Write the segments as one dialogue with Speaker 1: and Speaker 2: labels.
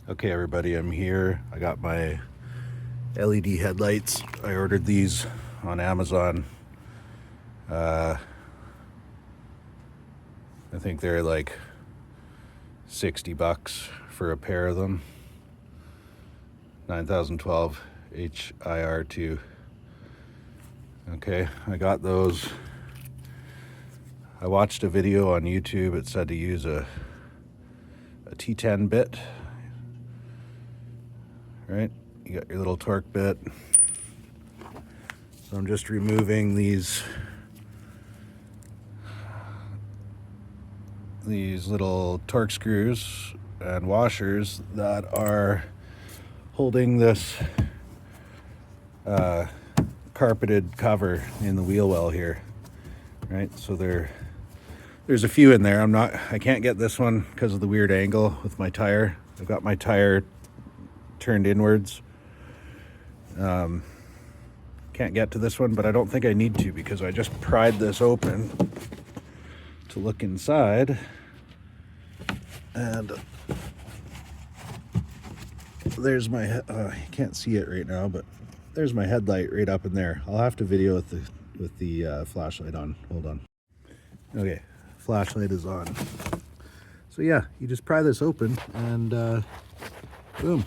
Speaker 1: Okay, everybody, I'm here. I got my LED headlights. I ordered these on Amazon. I think they're like 60 bucks for a pair of them. 9012 HIR2. Okay, I got those. I watched a video on YouTube. It said to use a T10 bit. Right? You got your little torque bit. So I'm just removing these little torque screws and washers that are holding this carpeted cover in the wheel well here. Right? So there's a few in there. I can't get this one because of the weird angle with my tire. I've got my tire turned inwards. Can't get to this one, but I don't think I need to because I just pried this open to look inside, and there's my you can't see it right now, but there's my headlight right up in there. I'll have to video with the flashlight on. Hold on. Okay, flashlight is on. So yeah, you just pry this open and boom.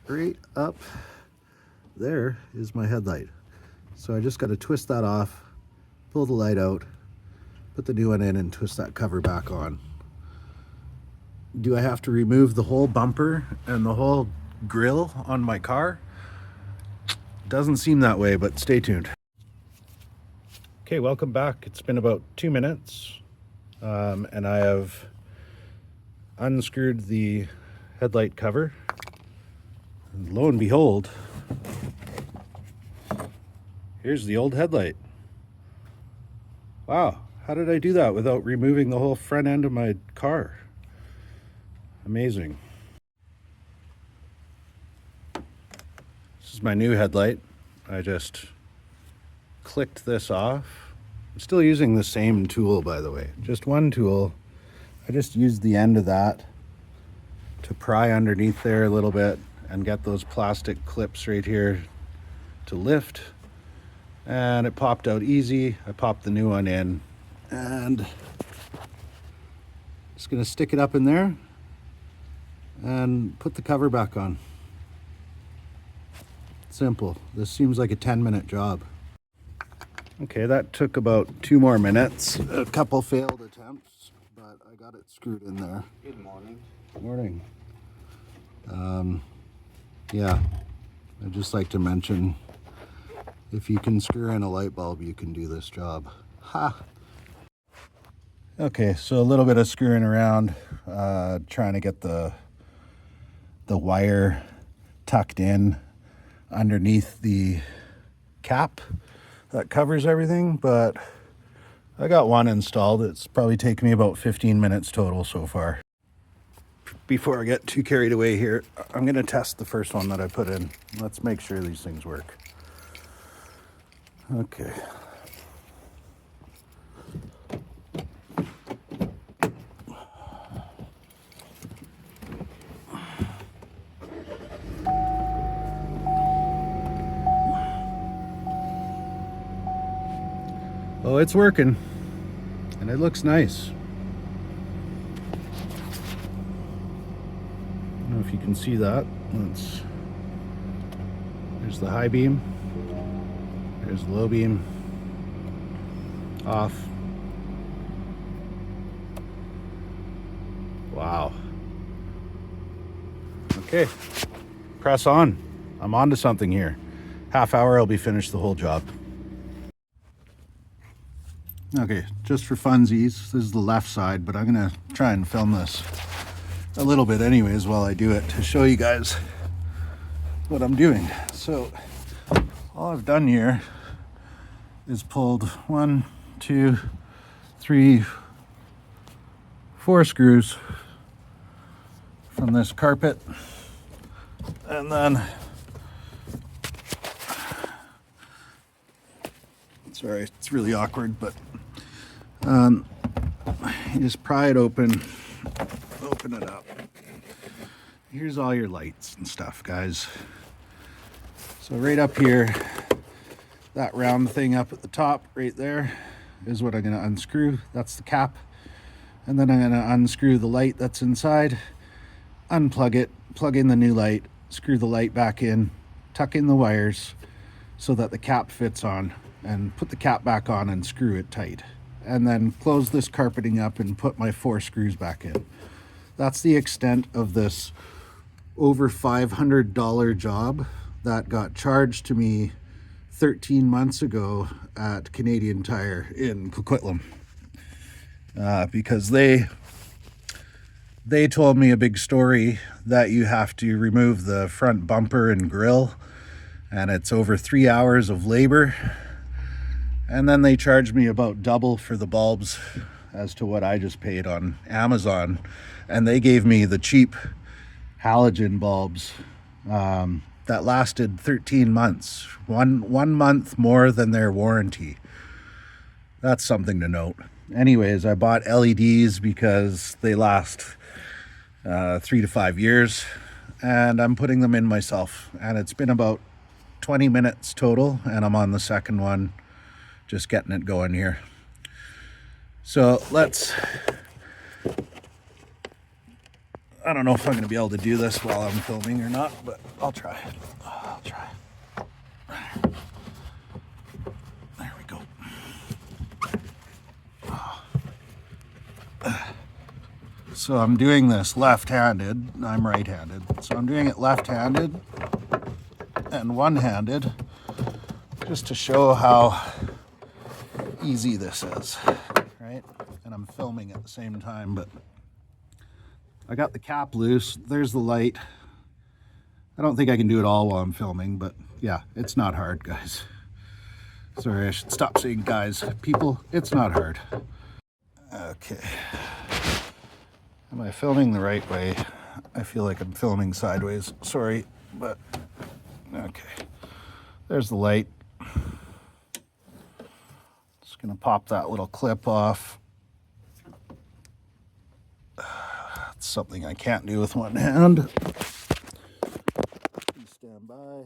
Speaker 1: Right up there is my headlight. So I just got to twist that off, pull the light out, put the new one in, and twist that cover back on. Do I have to remove the whole bumper and the whole grill on my car? Doesn't seem that way, but stay tuned. Okay, welcome back. It's been about 2 minutes, and I have unscrewed the headlight cover. And lo and behold, here's the old headlight. Wow, how did I do that without removing the whole front end of my car? Amazing. This is my new headlight. I just clicked this off. I'm still using the same tool, by the way. Just one tool. I just used the end of that to pry underneath there a little bit and get those plastic clips right here to lift, and it popped out easy. I popped the new one in and just gonna stick it up in there and put the cover back on. Simple. This seems like a 10-minute job. Okay, that took about 2 more minutes. A couple failed attempts, but I got it screwed in there.
Speaker 2: Good morning.
Speaker 1: Good morning. Yeah, I'd just like to mention, if you can screw in a light bulb, you can do this job. Ha! Okay, so a little bit of screwing around, trying to get the wire tucked in underneath the cap that covers everything, but I got one installed. It's probably taken me about 15 minutes total so far. Before I get too carried away here, I'm going to test the first one that I put in. Let's make sure these things work. Okay. Oh, it's working, and it looks nice. I don't know if you can see that. There's the high beam, there's the low beam, off. Wow. Okay, press on. I'm on to something here. Half hour, I'll be finished the whole job. Okay, just for funsies, this is the left side, but I'm gonna try and film this a little bit anyways while I do it to show you guys what I'm doing. So all I've done here is pulled 1, 2, 3, 4 screws from this carpet, and then sorry, it's really awkward, but you just pry it open it up, here's all your lights and stuff, guys. So right up here, that round thing up at the top right there is what I'm going to unscrew. That's the cap. And then I'm going to unscrew the light that's inside, unplug it, plug in the new light, screw the light back in, tuck in the wires so that the cap fits on, and put the cap back on and screw it tight. And then close this carpeting up and put my 4 screws back in. That's the extent of this over $500 job that got charged to me 13 months ago at Canadian Tire in Coquitlam. Because they told me a big story that you have to remove the front bumper and grille, and it's over 3 hours of labor. And then they charged me about double for the bulbs as to what I just paid on Amazon. And they gave me the cheap halogen bulbs that lasted 13 months, one month more than their warranty. That's something to note. Anyways, I bought LEDs because they last 3 to 5 years, and I'm putting them in myself. And it's been about 20 minutes total, and I'm on the second one, just getting it going here. So I don't know if I'm going to be able to do this while I'm filming or not, but I'll try. There we go. So I'm doing this left-handed. I'm right-handed. So I'm doing it left-handed and one-handed just to show how easy this is, right? And I'm filming at the same time, but I got the cap loose. There's the light. I don't think I can do it all while I'm filming, but yeah, it's not hard, guys. Sorry, I should stop saying guys. People, it's not hard. Okay. Am I filming the right way? I feel like I'm filming sideways. Sorry, but okay. There's the light. Just gonna pop that little clip off. It's something I can't do with one hand. Please stand by.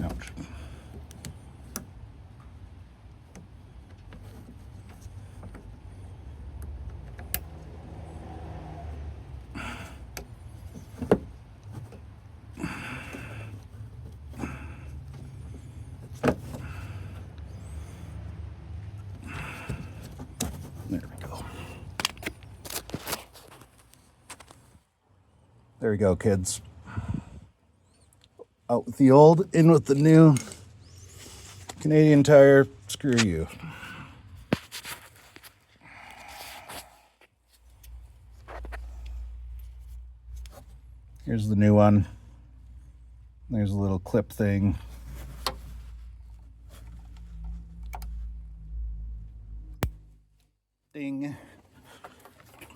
Speaker 1: Ouch. There we go. There we go, kids. Out with the old, in with the new. Canadian Tire, screw you. Here's the new one. There's a little clip thing. Ding.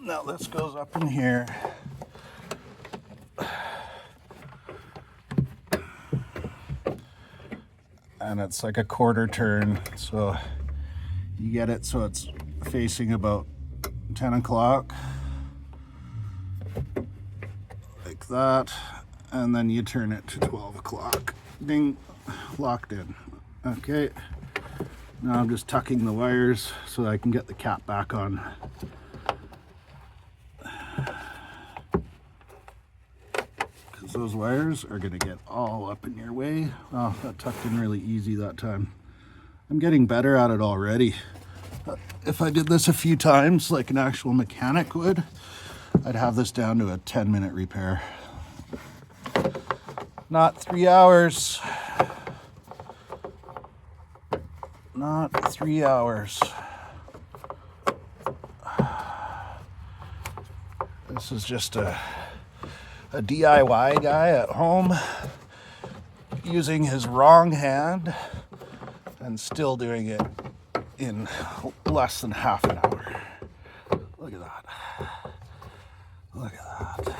Speaker 1: Now this goes up in here. And it's like a quarter turn, so you get it so it's facing about 10 o'clock, like that, and then you turn it to 12 o'clock. Ding, locked in. Okay, now I'm just tucking the wires so that I can get the cap back on. Those wires are going to get all up in your way. Oh, that tucked in really easy that time. I'm getting better at it already. If I did this a few times like an actual mechanic would, I'd have this down to a 10-minute repair. Not 3 hours. Not 3 hours. This is just a DIY guy at home using his wrong hand and still doing it in less than half an hour. Look at that. Look at that.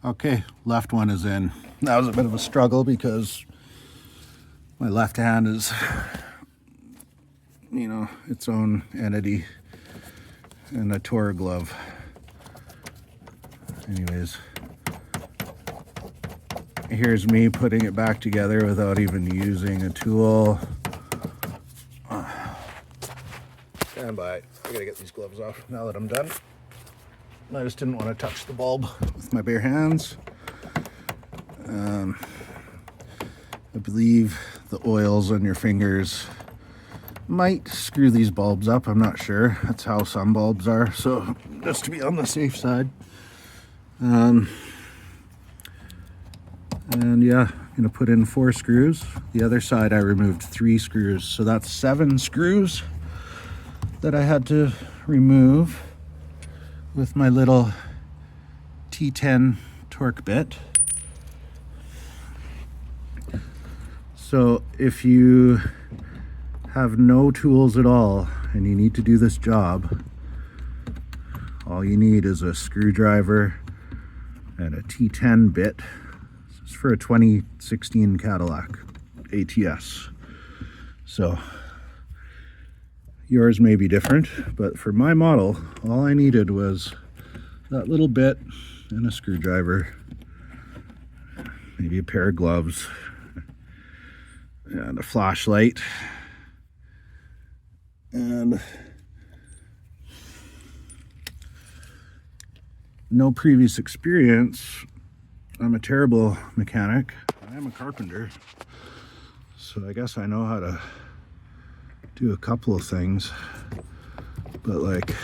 Speaker 1: Okay, left one is in. That was a bit of a struggle because my left hand is, you know, its own entity, and I tore a glove. Anyways, here's me putting it back together without even using a tool. Stand by. I gotta get these gloves off now that I'm done. I just didn't want to touch the bulb with my bare hands. I believe the oils on your fingers might screw these bulbs up. I'm not sure. That's how some bulbs are. So just to be on the safe side. And yeah, I'm gonna put in 4 screws. The other side I removed 3 screws. So that's 7 screws that I had to remove with my little T10 torque bit. So if you have no tools at all and you need to do this job, all you need is a screwdriver and a T10 bit. This is for a 2016 Cadillac ATS. So yours may be different, but for my model, all I needed was that little bit and a screwdriver, maybe a pair of gloves, and a flashlight, and no previous experience. I'm a terrible mechanic. I am a carpenter, so I guess I know how to do a couple of things, but like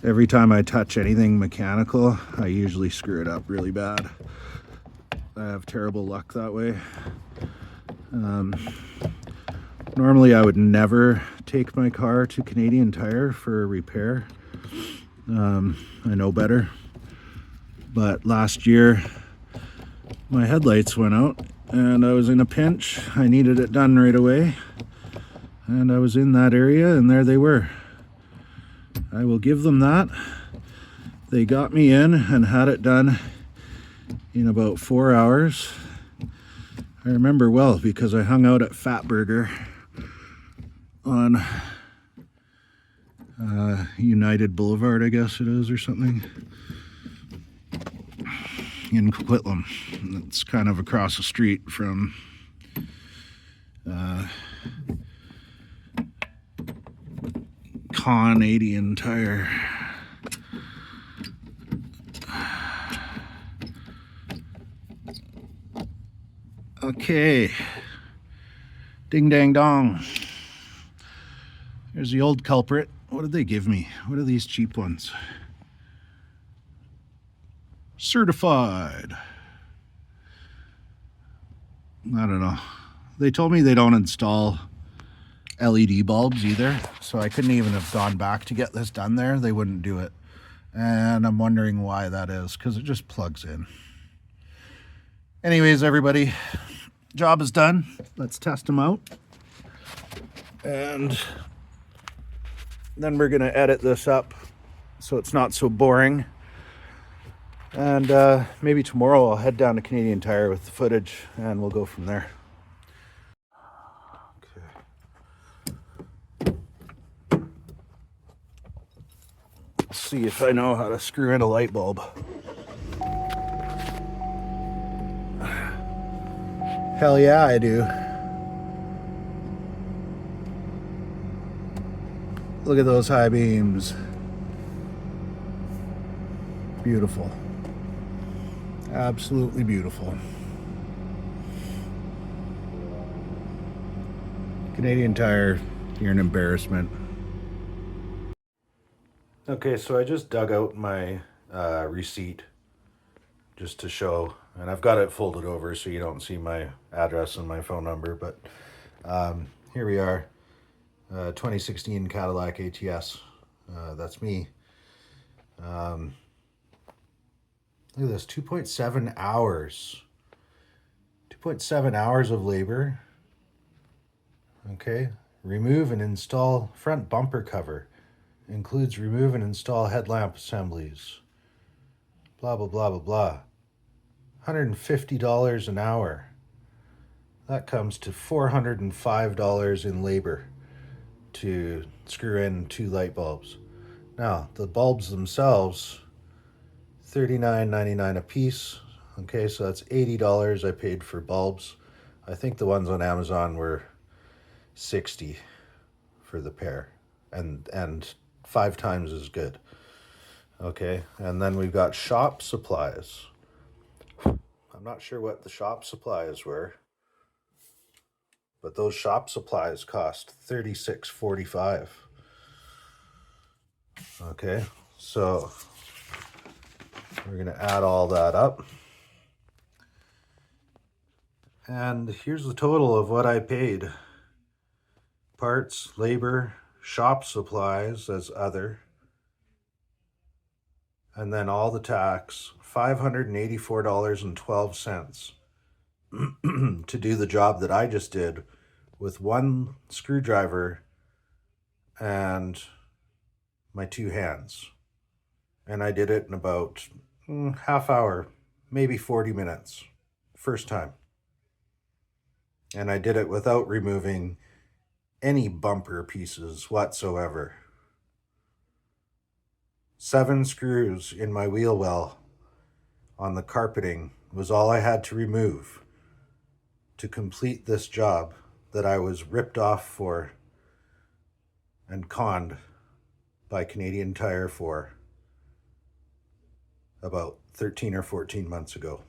Speaker 1: every time I touch anything mechanical, I usually screw it up really bad. I have terrible luck that way. Normally I would never take my car to Canadian Tire for a repair. I know better, but last year my headlights went out and I was in a pinch. I needed it done right away. And I was in that area, and there they were. I will give them that. They got me in and had it done in about 4 hours. I remember well because I hung out at Fatburger on United Boulevard, I guess it is, or something, in Coquitlam. It's kind of across the street from Canadian Tire. Okay, ding dang dong. There's the old culprit. What did they give me? What are these cheap ones? Certified. I don't know. They told me they don't install LED bulbs either, so I couldn't even have gone back to get this done there. They wouldn't do it, and I'm wondering why that is, because it just plugs in. Anyways, everybody, job is done. Let's test them out, and then we're gonna edit this up so it's not so boring, and maybe tomorrow I'll head down to Canadian Tire with the footage and we'll go from there. See if I know how to screw in a light bulb. Hell yeah, I do. Look at those high beams. Beautiful. Absolutely beautiful. Canadian Tire, you're an embarrassment. Okay, so I just dug out my receipt just to show, and I've got it folded over so you don't see my address and my phone number, but here we are, 2016 Cadillac ATS, that's me. Look at this, 2.7 hours. 2.7 hours of labor. Okay, Remove and install front bumper cover. Includes remove and install headlamp assemblies. Blah, blah, blah, blah, blah. $150 an hour. That comes to $405 in labor to screw in 2 light bulbs. Now, the bulbs themselves, $39.99 a piece. Okay, so that's $80 I paid for bulbs. I think the ones on Amazon were $60 for the pair, and 5 times as good. Okay, and then we've got shop supplies. I'm not sure what the shop supplies were, but those shop supplies cost $36.45. Okay, so we're going to add all that up. And here's the total of what I paid. Parts, labor, shop supplies as other, and then all the tax, $584.12 to do the job that I just did with 1 screwdriver and my 2 hands. And I did it in about half hour, maybe 40 minutes, first time. And I did it without removing any bumper pieces whatsoever. 7 screws in my wheel well on the carpeting was all I had to remove to complete this job that I was ripped off for and conned by Canadian Tire for about 13 or 14 months ago.